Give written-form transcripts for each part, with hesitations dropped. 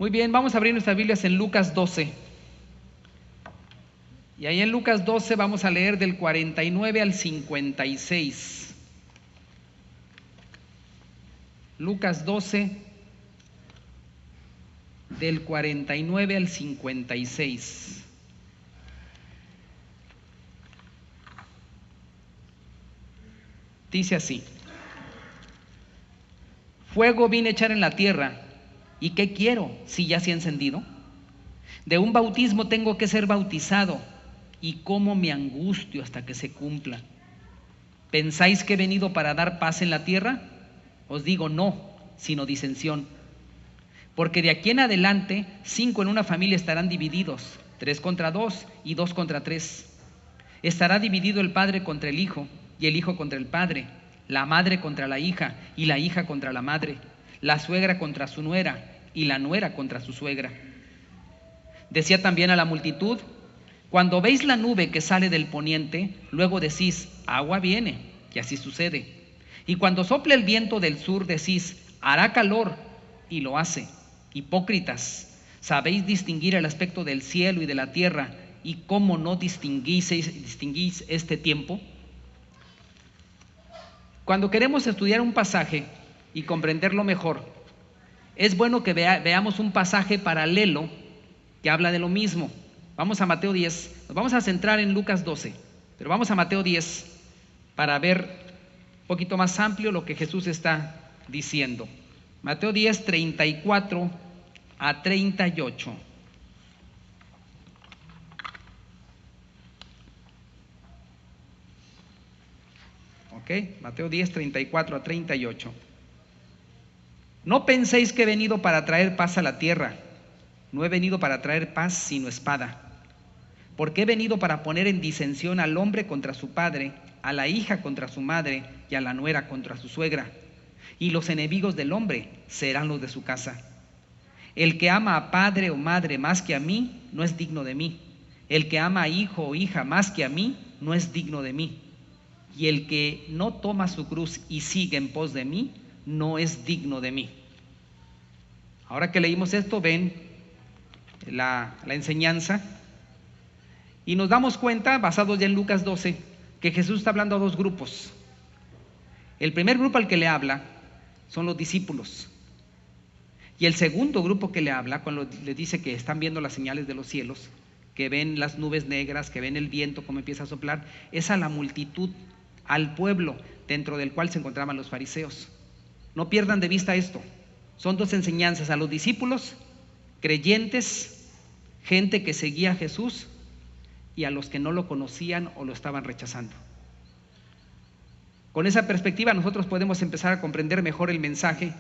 Muy bien, vamos a abrir nuestras Biblias en Lucas 12. Y ahí en Lucas 12 vamos a leer del 49 al 56. Lucas 12, del 49 al 56. Dice así: fuego vine a echar en la tierra, ¿y qué quiero si ya se ha encendido? De un bautismo tengo que ser bautizado, y cómo me angustio hasta que se cumpla. ¿Pensáis que he venido para dar paz en la tierra? Os digo no, sino disensión. Porque de aquí en adelante 5 en una familia estarán divididos, 3 contra 2 y 2 contra 3. Estará dividido el padre contra el hijo, y el hijo contra el padre, la madre contra la hija, y la hija contra la madre, la suegra contra su nuera, y la nuera contra su suegra. Decía también a la multitud: cuando veis la nube que sale del poniente, luego decís, agua viene, y así sucede. Y cuando sople el viento del sur, decís, hará calor, y lo hace. Hipócritas, ¿sabéis distinguir el aspecto del cielo y de la tierra, y cómo no distinguís este tiempo? Cuando queremos estudiar un pasaje y comprenderlo mejor, es bueno que veamos un pasaje paralelo que habla de lo mismo. Vamos a Mateo 10, nos vamos a centrar en Lucas 12, pero vamos a Mateo 10 para ver un poquito más amplio lo que Jesús está diciendo. Mateo 10, 34 a 38. Ok, Mateo 10, 34 a 38. No penséis que he venido para traer paz a la tierra. No he venido para traer paz sino espada. Porque he venido para poner en disensión al hombre contra su padre, a la hija contra su madre y a la nuera contra su suegra. Y los enemigos del hombre serán los de su casa. El que ama a padre o madre más que a mí, no es digno de mí. El que ama a hijo o hija más que a mí, no es digno de mí. Y el que no toma su cruz y sigue en pos de mí, no es digno de mí. Ahora que leímos esto, ven la enseñanza. Y nos damos cuenta, basados ya en Lucas 12, que Jesús está hablando a dos grupos. El primer grupo al que le habla son los discípulos. Y el segundo grupo que le habla, cuando le dice que están viendo las señales de los cielos, que ven las nubes negras, que ven el viento como empieza a soplar, es a la multitud, al pueblo dentro del cual se encontraban los fariseos. No pierdan de vista esto. Son dos enseñanzas: a los discípulos, creyentes, gente que seguía a Jesús, y a los que no lo conocían o lo estaban rechazando. Con esa perspectiva nosotros podemos empezar a comprender mejor el mensaje,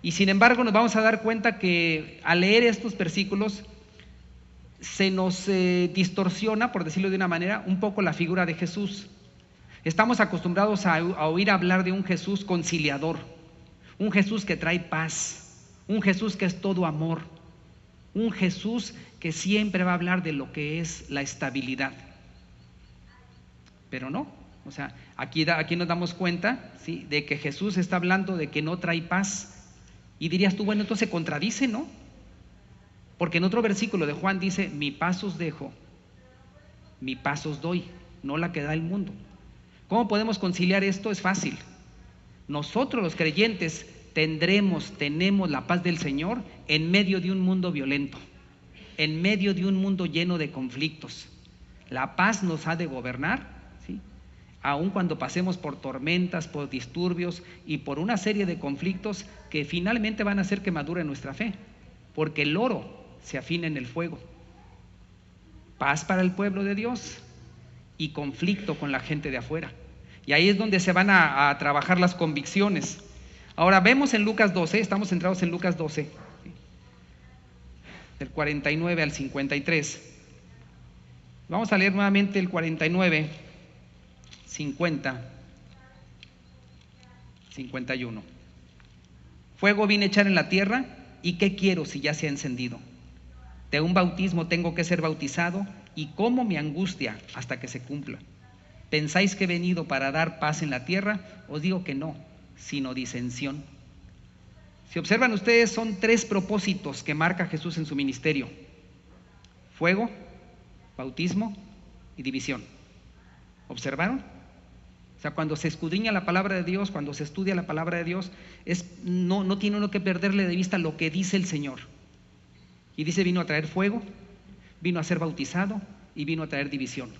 y sin embargo nos vamos a dar cuenta que al leer estos versículos se nos distorsiona, por decirlo de una manera, un poco la figura de Jesús. Estamos acostumbrados a oír hablar de un Jesús conciliador, un Jesús que trae paz, un Jesús que es todo amor, un Jesús que siempre va a hablar de lo que es la estabilidad. Pero no, o sea, aquí nos damos cuenta, ¿sí?, de que Jesús está hablando de que no trae paz. Y dirías tú, bueno, entonces se contradice, ¿no? Porque en otro versículo de Juan dice, mi paz os dejo, mi paz os doy, no la que da el mundo. ¿Cómo podemos conciliar esto? Es fácil. Nosotros los creyentes tenemos la paz del Señor en medio de un mundo violento, en medio de un mundo lleno de conflictos. La paz nos ha de gobernar, ¿sí?, aun cuando pasemos por tormentas, por disturbios y por una serie de conflictos que finalmente van a hacer que madure nuestra fe, porque el oro se afina en el fuego. Paz para el pueblo de Dios y conflicto con la gente de afuera. Y ahí es donde se van a trabajar las convicciones. Ahora vemos en Lucas 12, estamos centrados en Lucas 12, ¿sí?, del 49 al 53. Vamos a leer nuevamente el 49, 50, 51. Fuego vine a echar en la tierra, ¿y qué quiero si ya se ha encendido? De un bautismo tengo que ser bautizado, y cómo me angustia hasta que se cumpla. ¿Pensáis que he venido para dar paz en la tierra? Os digo que no, sino disensión. Si observan ustedes, son 3 propósitos que marca Jesús en su ministerio: fuego, bautismo y división. ¿Observaron? O sea, cuando se escudriña la palabra de Dios, cuando se estudia la palabra de Dios, no tiene uno que perderle de vista lo que dice el Señor. Y dice: vino a traer fuego, vino a ser bautizado y vino a traer división.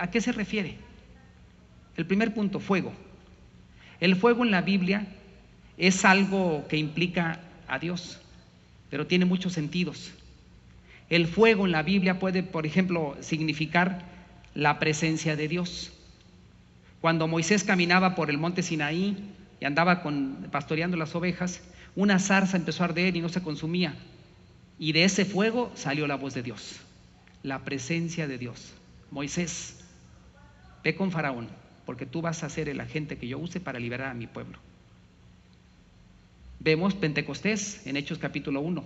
¿A qué se refiere? El primer punto, fuego. El fuego en la Biblia es algo que implica a Dios, pero tiene muchos sentidos. El fuego en la Biblia puede, por ejemplo, significar la presencia de Dios. Cuando Moisés caminaba por el monte Sinaí y andaba pastoreando las ovejas, una zarza empezó a arder y no se consumía. Y de ese fuego salió la voz de Dios, la presencia de Dios. Moisés, ve con Faraón, porque tú vas a ser el agente que yo use para liberar a mi pueblo. Vemos Pentecostés en Hechos capítulo 1.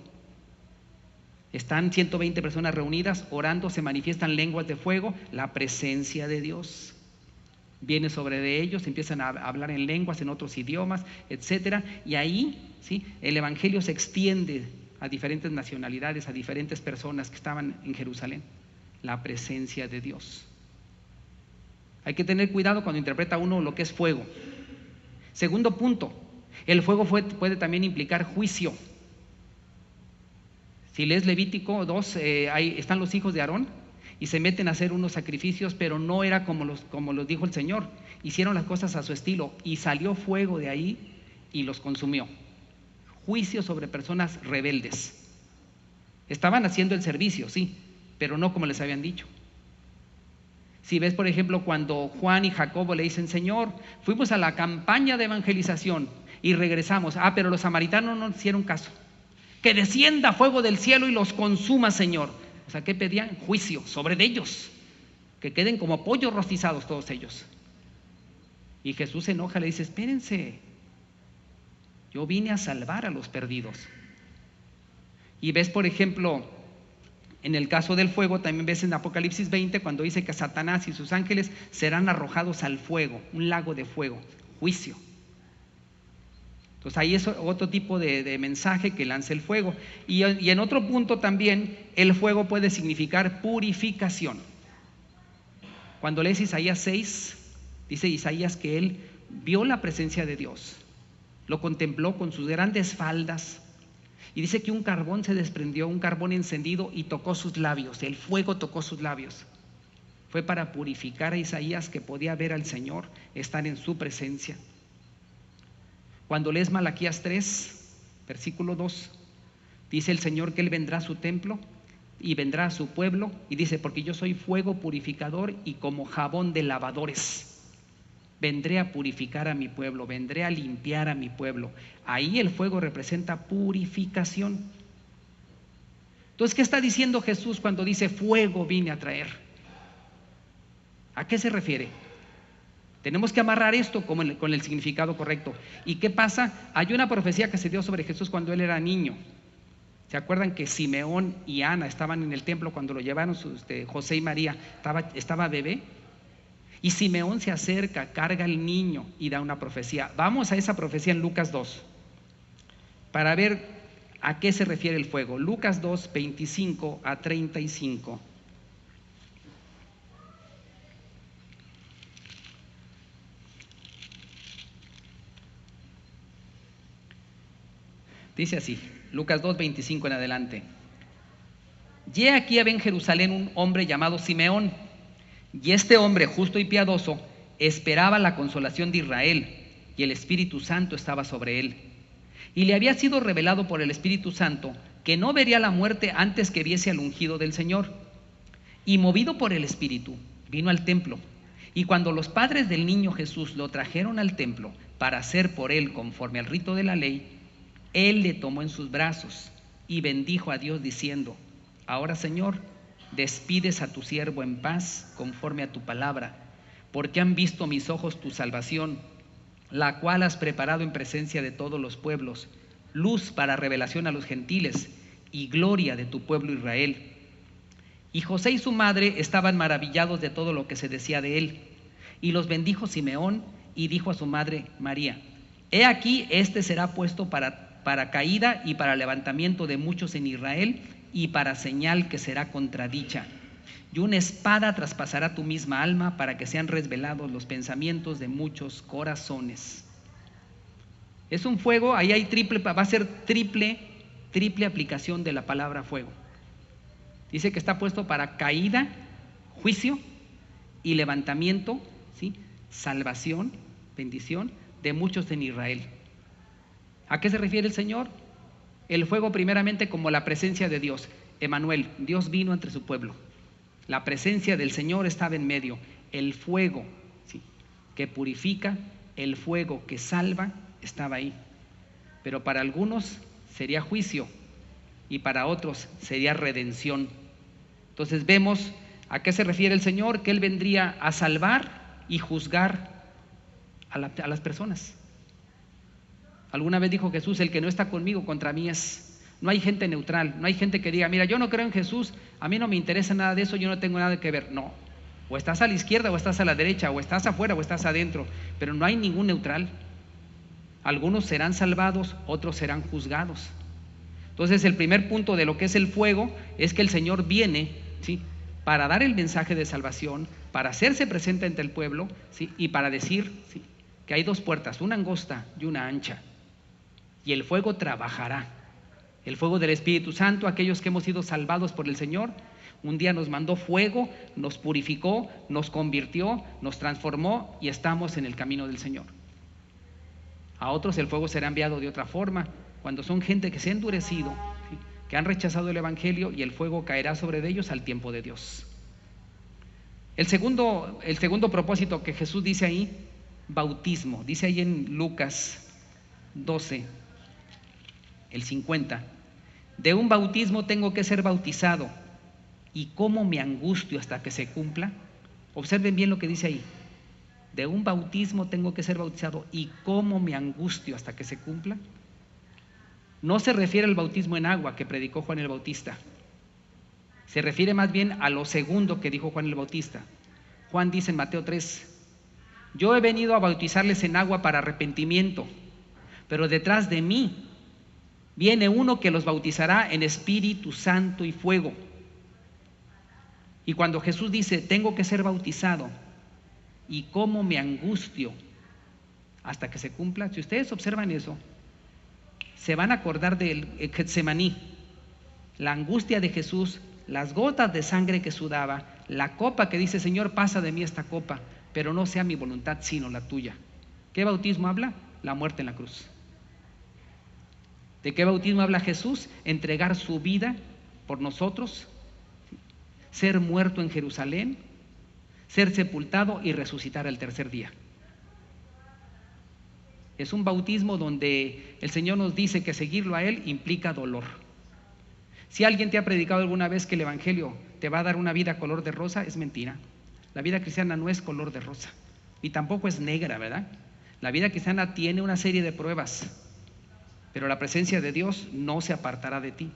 Están 120 personas reunidas orando, se manifiestan lenguas de fuego, la presencia de Dios viene sobre de ellos, empiezan a hablar en lenguas, en otros idiomas, etcétera, y ahí, ¿sí?, el evangelio se extiende a diferentes nacionalidades, a diferentes personas que estaban en Jerusalén. La presencia de Dios. Hay que tener cuidado cuando interpreta uno lo que es fuego. Segundo punto, el fuego puede también implicar juicio. Si lees Levítico 2, ahí están los hijos de Aarón y se meten a hacer unos sacrificios, pero no era como los dijo el Señor. Hicieron las cosas a su estilo y salió fuego de ahí y los consumió. Juicio sobre personas rebeldes. Estaban haciendo el servicio, sí, pero no como les habían dicho. Si ves, por ejemplo, cuando Juan y Jacobo le dicen: Señor, fuimos a la campaña de evangelización y regresamos. Pero los samaritanos no hicieron caso. Que descienda fuego del cielo y los consuma, Señor. O sea, ¿qué pedían? Juicio sobre ellos. Que queden como pollos rostizados todos ellos. Y Jesús se enoja, le dice: espérense, yo vine a salvar a los perdidos. Y ves, por ejemplo, en el caso del fuego, también ves en Apocalipsis 20, cuando dice que Satanás y sus ángeles serán arrojados al fuego, un lago de fuego, juicio. Entonces ahí es otro tipo de mensaje que lanza el fuego. Y en otro punto también, el fuego puede significar purificación. Cuando lees Isaías 6, dice Isaías que él vio la presencia de Dios, lo contempló con sus grandes faldas, y dice que un carbón se desprendió, un carbón encendido, y tocó sus labios. El fuego tocó sus labios. Fue para purificar a Isaías, que podía ver al Señor, estar en su presencia. Cuando lees Malaquías 3, versículo 2, dice el Señor que Él vendrá a su templo y vendrá a su pueblo, y dice: porque yo soy fuego purificador y como jabón de lavadores. Vendré a purificar a mi pueblo, vendré a limpiar a mi pueblo. Ahí el fuego representa purificación. Entonces, ¿qué está diciendo Jesús cuando dice fuego vine a traer? ¿A qué se refiere? Tenemos que amarrar esto con el significado correcto. ¿Y qué pasa? Hay una profecía que se dio sobre Jesús cuando Él era niño. ¿Se acuerdan que Simeón y Ana estaban en el templo cuando lo llevaron José y María? Estaba bebé. Y Simeón se acerca, carga al niño y da una profecía. Vamos a esa profecía en Lucas 2 para ver a qué se refiere el fuego. Lucas 2, 25 a 35. Dice así, Lucas 2, 25 en adelante. Y aquí había en Jerusalén un hombre llamado Simeón, y este hombre justo y piadoso esperaba la consolación de Israel, y el Espíritu Santo estaba sobre él. Y le había sido revelado por el Espíritu Santo que no vería la muerte antes que viese al ungido del Señor. Y movido por el Espíritu, vino al templo. Y cuando los padres del niño Jesús lo trajeron al templo para hacer por él conforme al rito de la ley, él le tomó en sus brazos y bendijo a Dios diciendo: ahora, Señor, despides a tu siervo en paz conforme a tu palabra, porque han visto mis ojos tu salvación, la cual has preparado en presencia de todos los pueblos, luz para revelación a los gentiles y gloria de tu pueblo Israel. Y José y su madre estaban maravillados de todo lo que se decía de él. Y los bendijo Simeón y dijo a su madre María: He aquí, este será puesto para caída y para levantamiento de muchos en Israel, y para señal que será contradicha. Y una espada traspasará tu misma alma, para que sean revelados los pensamientos de muchos corazones. Es un fuego, ahí hay va a ser triple aplicación de la palabra fuego. Dice que está puesto para caída, juicio y levantamiento, ¿sí? Salvación, bendición de muchos en Israel. ¿A qué se refiere el Señor? El fuego primeramente como la presencia de Dios. Emmanuel, Dios vino entre su pueblo. La presencia del Señor estaba en medio. El fuego, ¿sí?, que purifica, el fuego que salva, estaba ahí. Pero para algunos sería juicio y para otros sería redención. Entonces vemos a qué se refiere el Señor, que Él vendría a salvar y juzgar a las personas. Alguna vez dijo Jesús: el que no está conmigo, contra mí es. No hay gente neutral, no hay gente que diga: mira, yo no creo en Jesús, a mí no me interesa nada de eso, yo no tengo nada que ver. No, o estás a la izquierda o estás a la derecha, o estás afuera o estás adentro, pero no hay ningún neutral. Algunos serán salvados, otros serán juzgados. Entonces el primer punto de lo que es el fuego es que el Señor viene, ¿sí?, para dar el mensaje de salvación, para hacerse presente ante el pueblo, ¿sí?, y para decir, ¿sí?, que hay dos puertas, una angosta y una ancha, y el fuego trabajará. El fuego del Espíritu Santo, aquellos que hemos sido salvados por el Señor, un día nos mandó fuego, nos purificó, nos convirtió, nos transformó y estamos en el camino del Señor. A otros el fuego será enviado de otra forma, cuando son gente que se ha endurecido, ¿sí?, que han rechazado el Evangelio, y el fuego caerá sobre ellos al tiempo de Dios. El segundo propósito que Jesús dice ahí, bautismo. Dice ahí en Lucas 12, el 50: de un bautismo tengo que ser bautizado, y cómo me angustio hasta que se cumpla. Observen bien lo que dice ahí: de un bautismo tengo que ser bautizado, y cómo me angustio hasta que se cumpla. No se refiere al bautismo en agua que predicó Juan el Bautista, se refiere más bien a lo segundo que dijo Juan el Bautista. Juan dice en Mateo 3: yo he venido a bautizarles en agua para arrepentimiento, pero detrás de mí viene uno que los bautizará en Espíritu Santo y fuego. Y cuando Jesús dice: tengo que ser bautizado, y cómo me angustio hasta que se cumpla, si ustedes observan eso, se van a acordar del Getsemaní, la angustia de Jesús, las gotas de sangre que sudaba, la copa que dice: Señor, pasa de mí esta copa, pero no sea mi voluntad sino la tuya. ¿Qué bautismo habla? La muerte en la cruz. ¿De qué bautismo habla Jesús? Entregar su vida por nosotros, ser muerto en Jerusalén, ser sepultado y resucitar al tercer día. Es un bautismo donde el Señor nos dice que seguirlo a Él implica dolor. Si alguien te ha predicado alguna vez que el Evangelio te va a dar una vida color de rosa, es mentira. La vida cristiana no es color de rosa, y tampoco es negra, ¿verdad? La vida cristiana tiene una serie de pruebas, pero la presencia de Dios no se apartará de ti.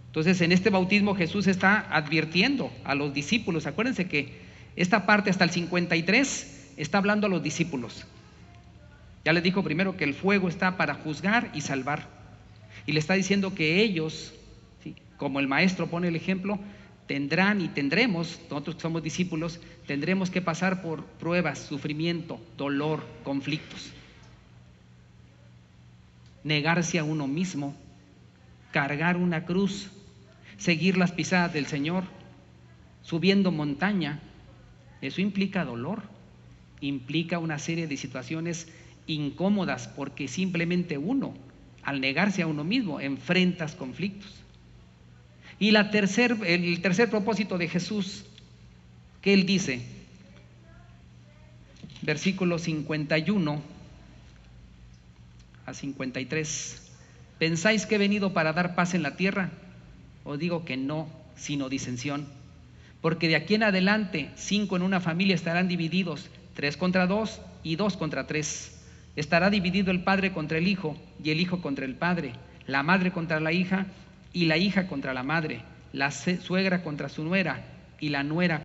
Entonces, en este bautismo Jesús está advirtiendo a los discípulos. Acuérdense que esta parte hasta el 53 está hablando a los discípulos. Ya les dijo primero que el fuego está para juzgar y salvar, y le está diciendo que ellos, ¿sí?, como el maestro pone el ejemplo, tendrán y tendremos, nosotros que somos discípulos, tendremos que pasar por pruebas, sufrimiento, dolor, conflictos. Negarse a uno mismo, cargar una cruz, seguir las pisadas del Señor, subiendo montaña, eso implica dolor, implica una serie de situaciones incómodas, porque simplemente uno, al negarse a uno mismo, enfrentas conflictos. Y el tercer propósito de Jesús, que Él dice, versículo 51 a 53: ¿pensáis que he venido para dar paz en la tierra? Os digo que no, sino disensión. Porque de aquí en adelante 5 en una familia estarán divididos, 3 contra 2 y 2 contra 3. Estará dividido el padre contra el hijo, y el hijo contra el padre, la madre contra la hija, y la hija contra la madre, la suegra contra su nuera, y la nuera